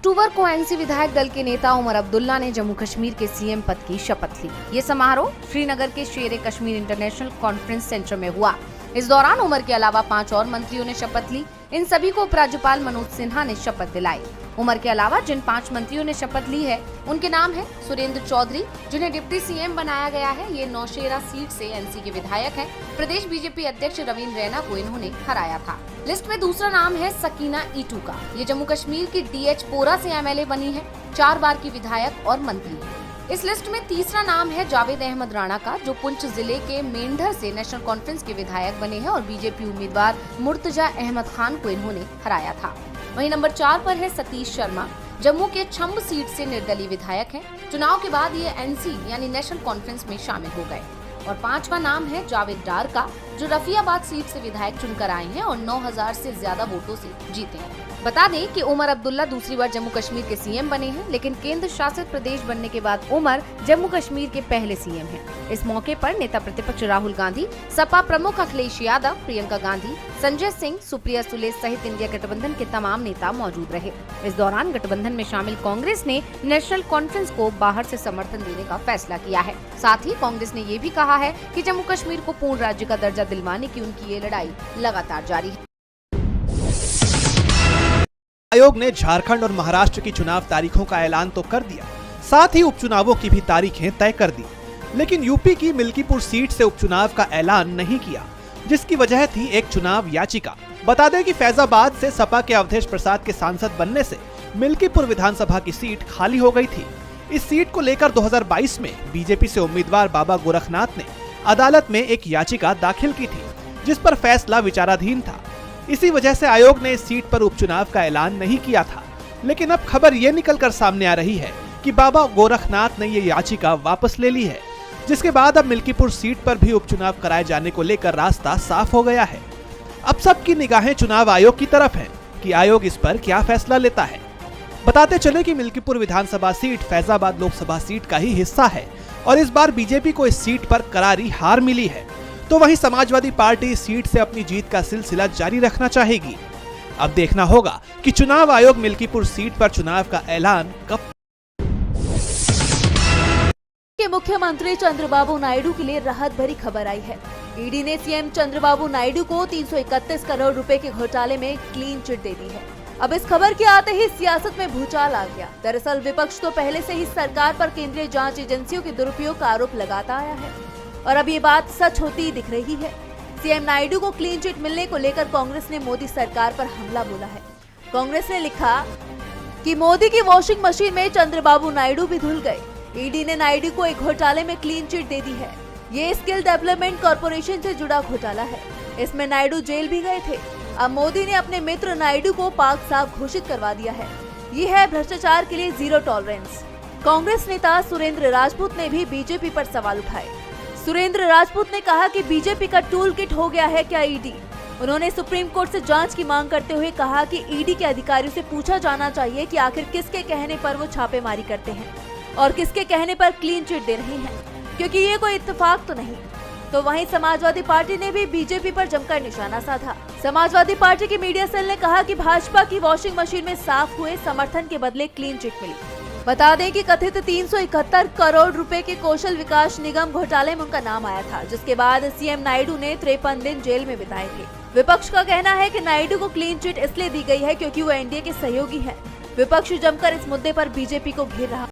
अक्टूबर को एनसी विधायक दल के नेता उमर अब्दुल्ला ने जम्मू कश्मीर के सीएम पद की शपथ ली। ये समारोह श्रीनगर के शेर कश्मीर इंटरनेशनल कॉन्फ्रेंस सेंटर में हुआ। इस दौरान उमर के अलावा 5 और मंत्रियों ने शपथ ली। इन सभी को उपराज्यपाल मनोज सिन्हा ने शपथ दिलाई। उमर के अलावा जिन 5 मंत्रियों ने शपथ ली है उनके नाम है सुरेंद्र चौधरी, जिन्हें डिप्टी सीएम बनाया गया है। ये नौशेरा सीट से एनसी के विधायक हैं। प्रदेश बीजेपी अध्यक्ष रवींद्र रैना को इन्होंने हराया था। लिस्ट में दूसरा नाम है सकीना ईटू का। ये जम्मू कश्मीर की डीएच पोरा से एमएलए बनी है, 4 बार की विधायक और मंत्री है। इस लिस्ट में तीसरा नाम है जावेद अहमद राणा का, जो पुंछ जिले के मेंढर से नेशनल कॉन्फ्रेंस के विधायक बने हैं और बीजेपी उम्मीदवार मुर्तजा अहमद खान को इन्होंने हराया था। वहीं नंबर 4 पर है सतीश शर्मा, जम्मू के छम्ब सीट से निर्दलीय विधायक हैं। चुनाव के बाद ये एनसी यानी नेशनल कॉन्फ्रेंस में शामिल हो गए। और 5वां नाम है जावेद डार का, जो रफियाबाद सीट से विधायक चुनकर आए हैं और 9000 से ज्यादा वोटों से जीते हैं। बता दें कि उमर अब्दुल्ला दूसरी बार जम्मू कश्मीर के सीएम बने हैं, लेकिन केंद्र शासित प्रदेश बनने के बाद उमर जम्मू कश्मीर के पहले सीएम हैं। इस मौके पर नेता प्रतिपक्ष राहुल गांधी, सपा प्रमुख अखिलेश यादव, प्रियंका गांधी, संजय सिंह, सुप्रिया सुले सहित इंडिया गठबंधन के तमाम नेता मौजूद रहे। इस दौरान गठबंधन में शामिल कांग्रेस ने नेशनल कॉन्फ्रेंस को बाहर से समर्थन देने का फैसला किया है। साथ ही कांग्रेस ने ये भी कहा है कि जम्मू कश्मीर को पूर्ण राज्य का दर्जा दिलवाने की उनकी ये लड़ाई लगातार जारी है। आयोग ने झारखंड और महाराष्ट्र की चुनाव तारीखों का ऐलान तो कर दिया, साथ ही उपचुनावों की भी तारीखें तय कर दी, लेकिन यूपी की मिल्कीपुर सीट से उपचुनाव का ऐलान नहीं किया, जिसकी वजह थी एक चुनाव याचिका। बता दें कि फैजाबाद से सपा के अवधेश प्रसाद के सांसद बनने से मिल्कीपुर विधानसभा की सीट खाली हो गई थी। इस सीट को लेकर 2022 में बीजेपी से उम्मीदवार बाबा गोरखनाथ ने अदालत में एक याचिका दाखिल की थी, जिस पर फैसला विचाराधीन था। इसी वजह से आयोग ने इस सीट पर उपचुनाव का ऐलान नहीं किया था। लेकिन अब खबर ये निकलकर सामने आ रही है कि बाबा गोरखनाथ ने ये याचिका वापस ले ली है, जिसके बाद अब मिल्कीपुर सीट पर भी उपचुनाव कराए जाने को लेकर रास्ता साफ हो गया है। अब सबकी निगाहें चुनाव आयोग की तरफ है कि आयोग इस पर क्या फैसला लेता है। बताते चले कि मिल्कीपुर विधानसभा सीट फैजाबाद लोकसभा सीट का ही हिस्सा है और इस बार बीजेपी को इस सीट पर करारी हार मिली है। तो वहीं समाजवादी पार्टी इस सीट से अपनी जीत का सिलसिला जारी रखना चाहेगी। अब देखना होगा कि चुनाव आयोग मिल्कीपुर सीट पर चुनाव का ऐलान कब। के मुख्यमंत्री चंद्रबाबू नायडू के लिए राहत भरी खबर आई है। ईडी ने सीएम चंद्रबाबू नायडू को 331 करोड़ रुपए के घोटाले में क्लीन चिट दे दी है। अब इस खबर के आते ही सियासत में भूचाल आ गया। दरअसल विपक्ष तो पहले से ही सरकार पर केंद्रीय जांच एजेंसियों के दुरुपयोग का आरोप लगाता आया है और अब ये बात सच होती दिख रही है। सीएम नायडू को क्लीन चिट मिलने को लेकर कांग्रेस ने मोदी सरकार पर हमला बोला है। कांग्रेस ने लिखा कि मोदी की वॉशिंग मशीन में चंद्रबाबू नायडू भी धुल गए। ईडी ने नायडू को एक घोटाले में क्लीन चिट दे दी है। ये स्किल डेवलपमेंट कॉर्पोरेशन से जुड़ा घोटाला है। इसमें नायडू जेल भी गए थे। अब मोदी ने अपने मित्र नायडू को पाक साफ घोषित करवा दिया है। ये है भ्रष्टाचार के लिए जीरो टॉलरेंस। कांग्रेस नेता सुरेंद्र राजपूत ने भी बीजेपी पर सवाल उठाए। सुरेंद्र राजपूत ने कहा कि बीजेपी का टूल किट हो गया है क्या ईडी। उन्होंने सुप्रीम कोर्ट से जांच की मांग करते हुए कहा कि ईडी के अधिकारियों से पूछा जाना चाहिए कि आखिर किसके कहने पर वो छापेमारी करते हैं और किसके कहने पर क्लीन चिट दे रहे हैं, क्योंकि ये कोई इत्तेफाक तो नहीं। तो वहीं समाजवादी पार्टी ने भी बीजेपी पर जमकर निशाना साधा। समाजवादी पार्टी के मीडिया सेल ने कहा कि भाजपा की वॉशिंग मशीन में साफ हुए समर्थन के बदले क्लीन चिट मिली। बता दें कि कथित 371 करोड़ रुपए के कौशल विकास निगम घोटाले में उनका नाम आया था, जिसके बाद सीएम नायडू ने 53 दिन जेल में बिताए थे। विपक्ष का कहना है कि नायडू को क्लीन चिट इसलिए दी गई है क्योंकि वो एनडीए के सहयोगी हैं। विपक्ष जमकर इस मुद्दे पर बीजेपी को घेर रहा।